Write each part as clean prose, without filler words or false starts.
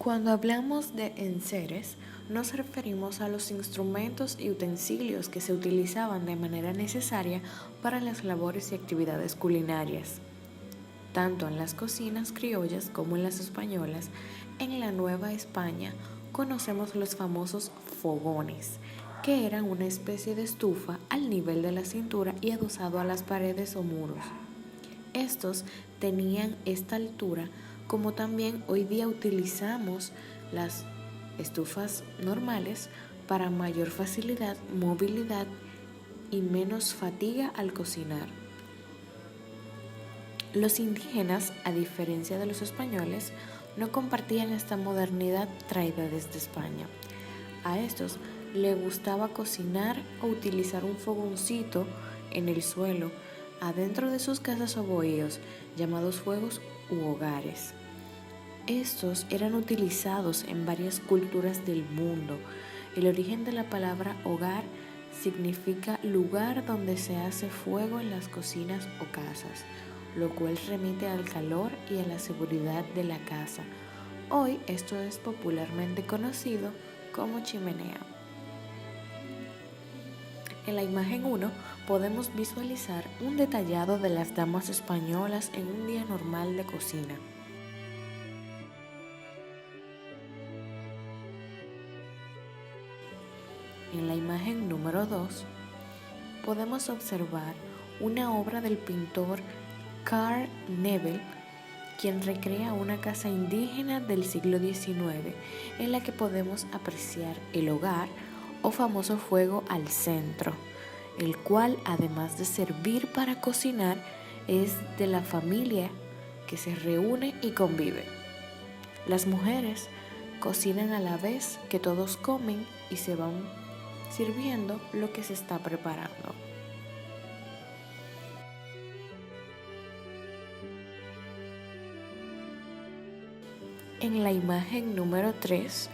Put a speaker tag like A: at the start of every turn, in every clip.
A: Cuando hablamos de enseres, nos referimos a los instrumentos y utensilios que se utilizaban de manera necesaria para las labores y actividades culinarias. Tanto en las cocinas criollas como en las españolas, en la Nueva España conocemos los famosos fogones, que eran una especie de estufa al nivel de la cintura y adosado a las paredes o muros. Estos tenían esta altura, como también hoy día utilizamos las estufas normales para mayor facilidad, movilidad y menos fatiga al cocinar. Los indígenas, a diferencia de los españoles, no compartían esta modernidad traída desde España. A estos les gustaba cocinar o utilizar un fogoncito en el suelo, adentro de sus casas o bohíos, llamados fuegos u hogares. Estos eran utilizados en varias culturas del mundo. El origen de la palabra hogar significa lugar donde se hace fuego en las cocinas o casas, lo cual remite al calor y a la seguridad de la casa. Hoy esto es popularmente conocido como chimenea. En la imagen 1 podemos visualizar un detallado de las damas españolas en un día normal de cocina. En la imagen número 2 podemos observar una obra del pintor Carl Nebel, quien recrea una casa indígena del siglo XIX en la que podemos apreciar el hogar o famoso fuego al centro, el cual, además de servir para cocinar, es de la familia que se reúne y convive. Las mujeres cocinan a la vez que todos comen y se van sirviendo lo que se está preparando. En la imagen número 3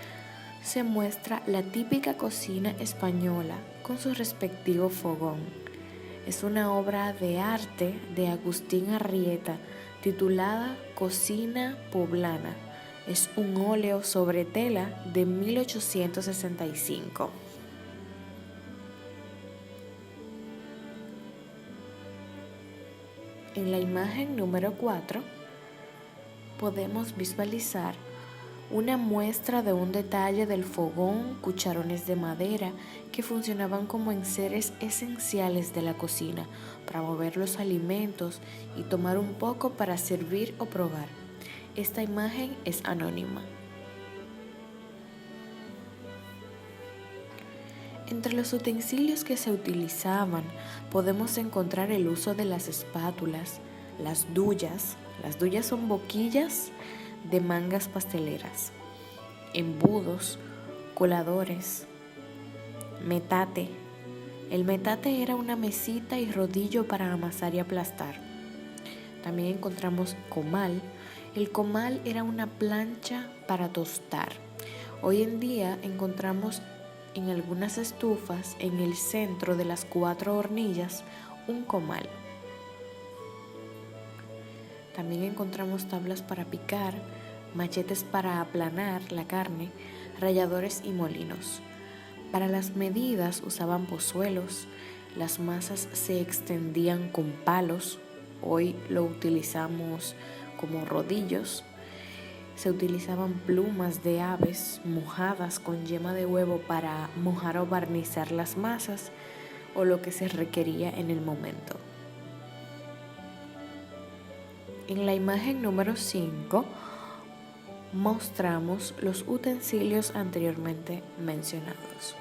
A: se muestra la típica cocina española con su respectivo fogón. Es una obra de arte de Agustín Arrieta titulada Cocina Poblana. Es un óleo sobre tela de 1865. En la imagen número 4 podemos visualizar una muestra de un detalle del fogón, cucharones de madera que funcionaban como enseres esenciales de la cocina para mover los alimentos y tomar un poco para servir o probar. Esta imagen es anónima. Entre los utensilios que se utilizaban podemos encontrar el uso de las espátulas, las duyas. Las duyas son boquillas de mangas pasteleras, embudos, coladores, metate. El metate era una mesita y rodillo para amasar y aplastar. También encontramos comal. El comal era una plancha para tostar. Hoy en día encontramos en algunas estufas, en el centro de las 4 hornillas, un comal. También encontramos tablas para picar, machetes para aplanar la carne, ralladores y molinos. Para las medidas usaban pozuelos, las masas se extendían con palos, hoy lo utilizamos como rodillos. Se utilizaban plumas de aves mojadas con yema de huevo para mojar o barnizar las masas o lo que se requería en el momento. En la imagen número 5 mostramos los utensilios anteriormente mencionados.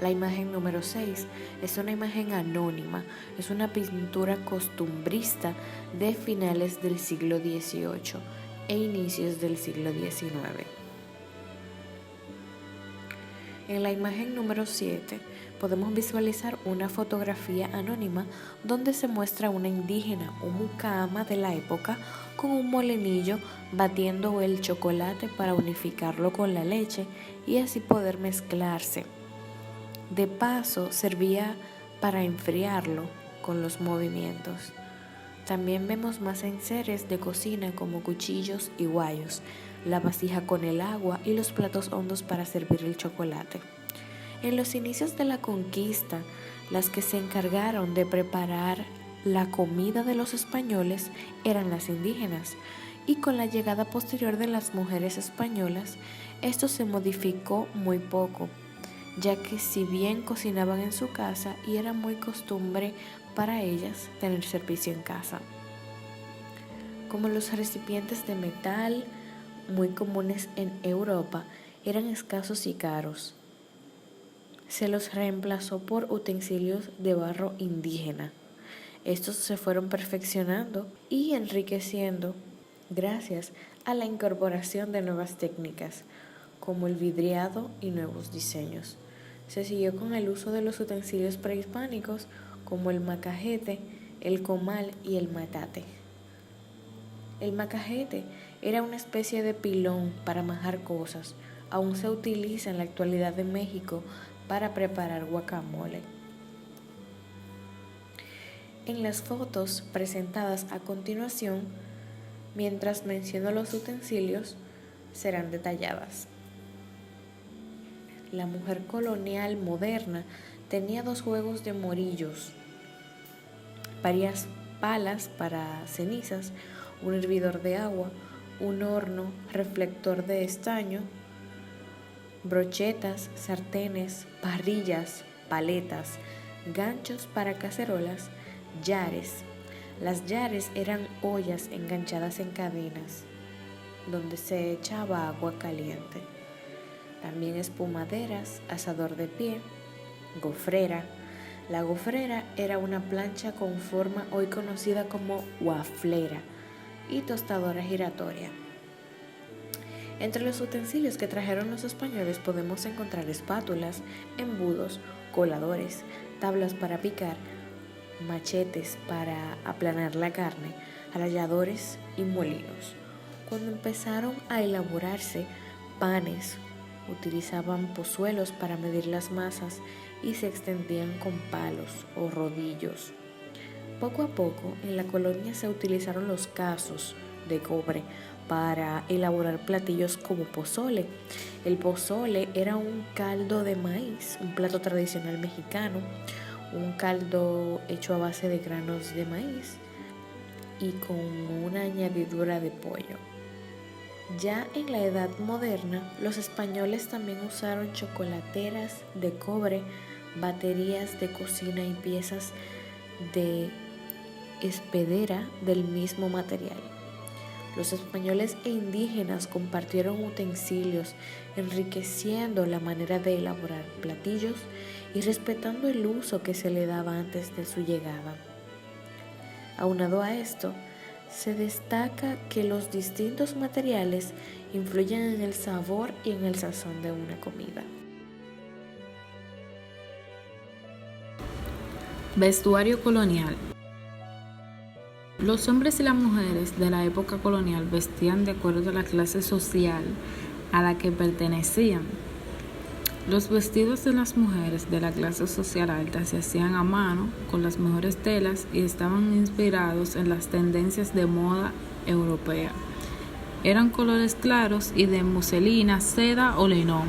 A: La imagen número 6 es una imagen anónima, es una pintura costumbrista de finales del siglo XVIII e inicios del siglo XIX. En la imagen número 7 podemos visualizar una fotografía anónima donde se muestra una indígena o mucama de la época con un molinillo batiendo el chocolate para unificarlo con la leche y así poder mezclarse. De paso, servía para enfriarlo con los movimientos. También vemos más enseres de cocina como cuchillos y guayos, la vasija con el agua y los platos hondos para servir el chocolate. En los inicios de la conquista, las que se encargaron de preparar la comida de los españoles eran las indígenas, y con la llegada posterior de las mujeres españolas, esto se modificó muy poco, ya que si bien cocinaban en su casa y era muy costumbre para ellas tener servicio en casa. Como los recipientes de metal, muy comunes en Europa, eran escasos y caros, se los reemplazó por utensilios de barro indígena. Estos se fueron perfeccionando y enriqueciendo gracias a la incorporación de nuevas técnicas, como el vidriado y nuevos diseños. Se siguió con el uso de los utensilios prehispánicos como el macajete, el comal y el matate. El macajete era una especie de pilón para majar cosas. Aún se utiliza en la actualidad en México para preparar guacamole. En las fotos presentadas a continuación, mientras menciono los utensilios, serán detalladas. La mujer colonial moderna tenía 2 juegos de morillos, varias palas para cenizas, un hervidor de agua, un horno, reflector de estaño, brochetas, sartenes, parrillas, paletas, ganchos para cacerolas, llares. Las llares eran ollas enganchadas en cadenas, donde se echaba agua caliente. También espumaderas, asador de pie, gofrera. La gofrera era una plancha con forma hoy conocida como waflera y tostadora giratoria. Entre los utensilios que trajeron los españoles podemos encontrar espátulas, embudos, coladores, tablas para picar, machetes para aplanar la carne, ralladores y molinos. Cuando empezaron a elaborarse panes, utilizaban pozuelos para medir las masas y se extendían con palos o rodillos. Poco a poco en la colonia se utilizaron los casos de cobre para elaborar platillos como pozole. El pozole era un caldo de maíz, un plato tradicional mexicano, un caldo hecho a base de granos de maíz y con una añadidura de pollo. Ya en la Edad Moderna, los españoles también usaron chocolateras de cobre, baterías de cocina y piezas de hospedera del mismo material. Los españoles e indígenas compartieron utensilios, enriqueciendo la manera de elaborar platillos y respetando el uso que se le daba antes de su llegada. Aunado a esto, se destaca que los distintos materiales influyen en el sabor y en el sazón de una comida.
B: Vestuario colonial. Los hombres y las mujeres de la época colonial vestían de acuerdo a la clase social a la que pertenecían. Los vestidos de las mujeres de la clase social alta se hacían a mano con las mejores telas y estaban inspirados en las tendencias de moda europea. Eran colores claros y de muselina, seda o linón.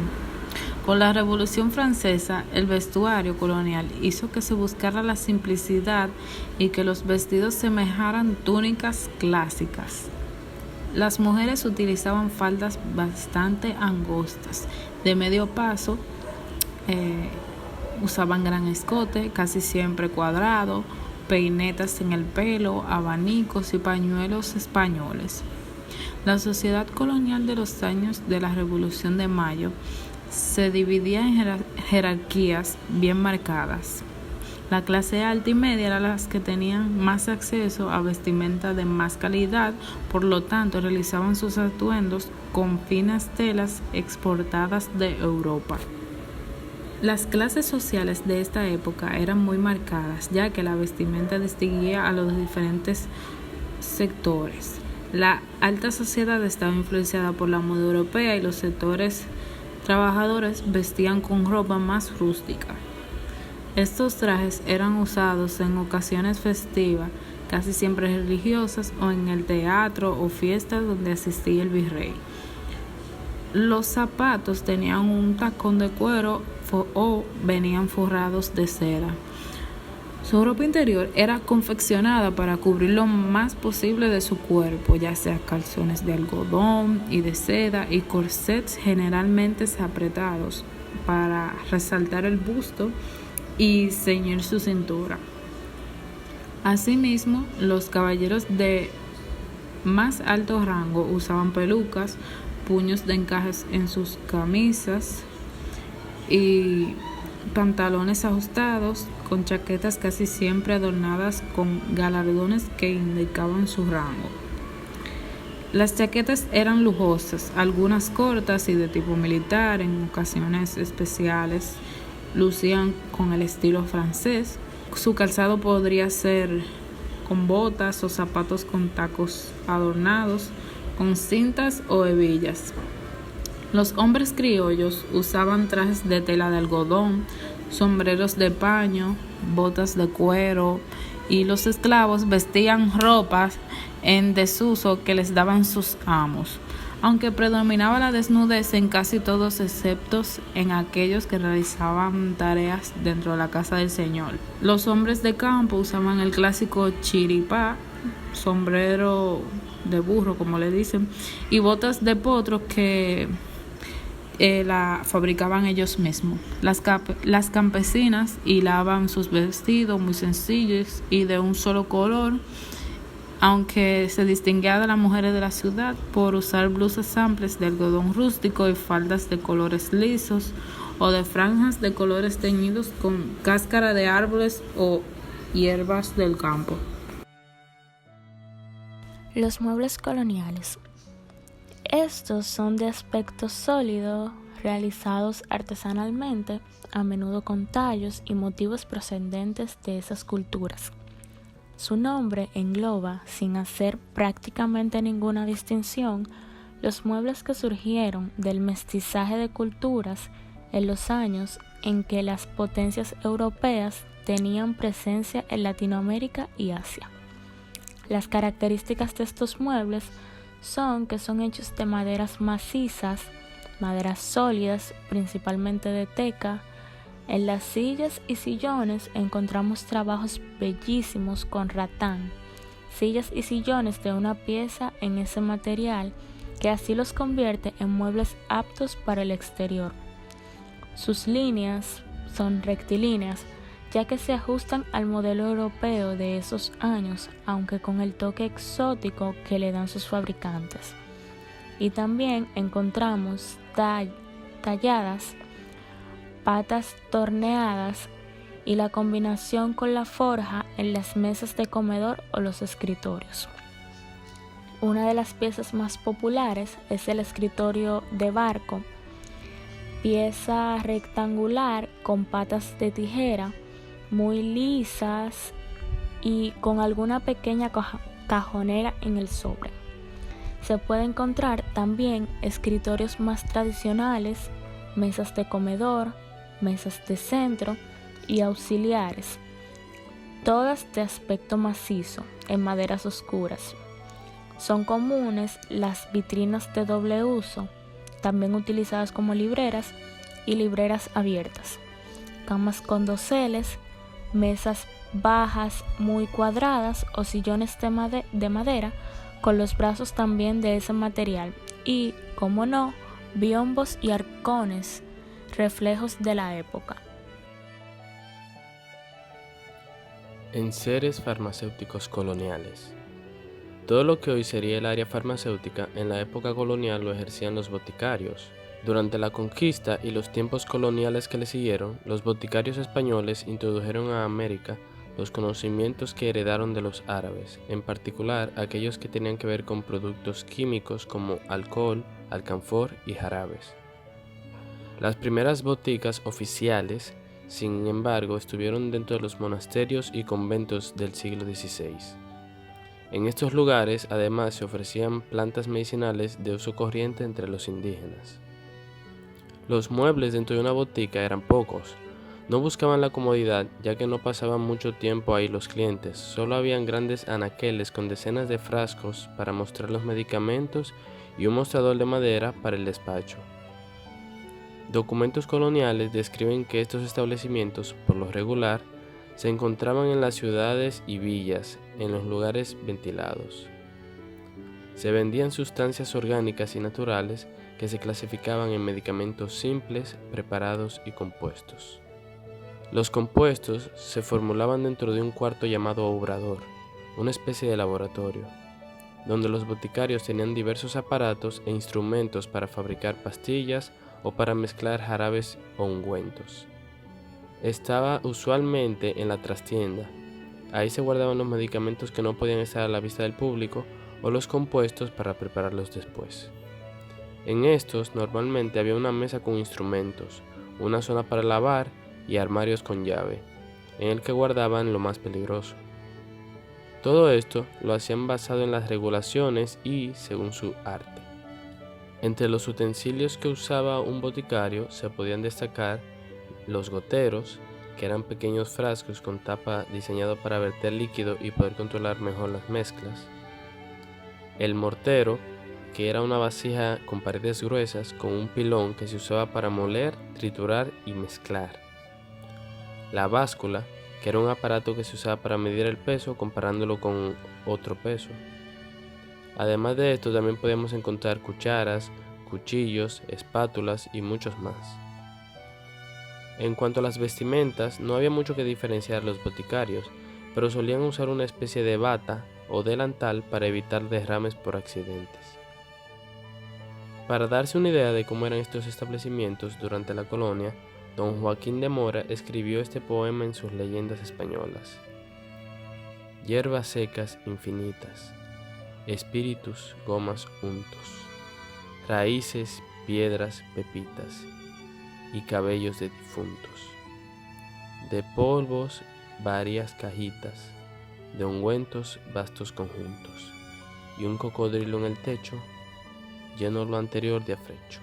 B: Con la Revolución Francesa, el vestuario colonial hizo que se buscara la simplicidad y que los vestidos semejaran túnicas clásicas. Las mujeres utilizaban faldas bastante angostas, de medio paso, usaban gran escote, casi siempre cuadrado, peinetas en el pelo, abanicos y pañuelos españoles. La sociedad colonial de los años de la Revolución de Mayo se dividía en jerarquías bien marcadas. La clase alta y media eran las que tenían más acceso a vestimenta de más calidad, por lo tanto realizaban sus atuendos con finas telas exportadas de Europa. Las clases sociales de esta época eran muy marcadas, ya que la vestimenta distinguía a los diferentes sectores. La alta sociedad estaba influenciada por la moda europea y los sectores trabajadores vestían con ropa más rústica. Estos trajes eran usados en ocasiones festivas, casi siempre religiosas, o en el teatro o fiestas donde asistía el virrey. Los zapatos tenían un tacón de cuero o venían forrados de seda. Su ropa interior era confeccionada para cubrir lo más posible de su cuerpo, ya sea calzones de algodón y de seda y corsets generalmente apretados para resaltar el busto y ceñir su cintura. Asimismo, los caballeros de más alto rango usaban pelucas, puños de encajes en sus camisas y pantalones ajustados, con chaquetas casi siempre adornadas con galardones que indicaban su rango. Las chaquetas eran lujosas, algunas cortas y de tipo militar, en ocasiones especiales lucían con el estilo francés. Su calzado podría ser con botas o zapatos con tacos adornados, con cintas o hebillas. Los hombres criollos usaban trajes de tela de algodón, sombreros de paño, botas de cuero, y los esclavos vestían ropas en desuso que les daban sus amos, aunque predominaba la desnudez en casi todos excepto en aquellos que realizaban tareas dentro de la casa del señor. Los hombres de campo usaban el clásico chiripá, sombrero de burro como le dicen, y botas de potro que la fabricaban ellos mismos. Las campesinas hilaban sus vestidos muy sencillos y de un solo color, aunque se distinguía de las mujeres de la ciudad por usar blusas amplias de algodón rústico y faldas de colores lisos o de franjas de colores teñidos con cáscara de árboles o hierbas del campo.
C: Los muebles coloniales. Estos son de aspecto sólido, realizados artesanalmente, a menudo con tallos y motivos procedentes de esas culturas. Su nombre engloba, sin hacer prácticamente ninguna distinción, los muebles que surgieron del mestizaje de culturas en los años en que las potencias europeas tenían presencia en Latinoamérica y Asia. Las características de estos muebles son que son hechos de maderas macizas, maderas sólidas, principalmente de teca. En las sillas y sillones encontramos trabajos bellísimos con ratán, sillas y sillones de una pieza en ese material que así los convierte en muebles aptos para el exterior. Sus líneas son rectilíneas, ya que se ajustan al modelo europeo de esos años, aunque con el toque exótico que le dan sus fabricantes. Y también encontramos talladas, patas torneadas y la combinación con la forja en las mesas de comedor o los escritorios. Una de las piezas más populares es el escritorio de barco, pieza rectangular con patas de tijera, muy lisas y con alguna pequeña cajonera en el sobre. Se puede encontrar también escritorios más tradicionales, mesas de comedor, mesas de centro y auxiliares, todas de aspecto macizo, en maderas oscuras. Son comunes las vitrinas de doble uso, también utilizadas como libreras y libreras abiertas, camas con doseles, mesas bajas muy cuadradas o sillones de madera con los brazos también de ese material y, como no, biombos y arcones, reflejos de la época.
D: Enseres farmacéuticos coloniales. Todo lo que hoy sería el área farmacéutica en la época colonial lo ejercían los boticarios. Durante la conquista y los tiempos coloniales que le siguieron, los boticarios españoles introdujeron a América los conocimientos que heredaron de los árabes, en particular aquellos que tenían que ver con productos químicos como alcohol, alcanfor y jarabes. Las primeras boticas oficiales, sin embargo, estuvieron dentro de los monasterios y conventos del siglo XVI. En estos lugares, además, se ofrecían plantas medicinales de uso corriente entre los indígenas. Los muebles dentro de una botica eran pocos, No buscaban la comodidad, ya que no pasaban mucho tiempo ahí los clientes, solo habían grandes anaqueles con decenas de frascos para mostrar los medicamentos y un mostrador de madera para el despacho. Documentos coloniales describen que estos establecimientos, por lo regular, se encontraban en las ciudades y villas, en los lugares ventilados. Se vendían sustancias orgánicas y naturales que se clasificaban en medicamentos simples, preparados y compuestos. Los compuestos se formulaban dentro de un cuarto llamado obrador, una especie de laboratorio, donde los boticarios tenían diversos aparatos e instrumentos para fabricar pastillas o para mezclar jarabes o ungüentos. Estaba usualmente en la trastienda. Ahí se guardaban los medicamentos que no podían estar a la vista del público o los compuestos para prepararlos después. En estos normalmente había una mesa con instrumentos, una zona para lavar y armarios con llave, en el que guardaban lo más peligroso. Todo esto lo hacían basado en las regulaciones y según su arte. Entre los utensilios que usaba un boticario se podían destacar los goteros, que eran pequeños frascos con tapa diseñado para verter líquido y poder controlar mejor las mezclas. El mortero, que era una vasija con paredes gruesas con un pilón que se usaba para moler, triturar y mezclar. La báscula, que era un aparato que se usaba para medir el peso comparándolo con otro peso. Además de esto, también podíamos encontrar cucharas, cuchillos, espátulas y muchos más. En cuanto a las vestimentas, no había mucho que diferenciar los boticarios, pero solían usar una especie de bata o delantal para evitar derrames por accidentes. Para darse una idea de cómo eran estos establecimientos durante la colonia, don Joaquín de Mora escribió este poema en sus leyendas españolas. Hierbas secas infinitas, espíritus, gomas untos, raíces, piedras, pepitas y cabellos de difuntos, de polvos varias cajitas, de ungüentos vastos conjuntos, y un cocodrilo en el techo, lleno lo anterior de afrecho.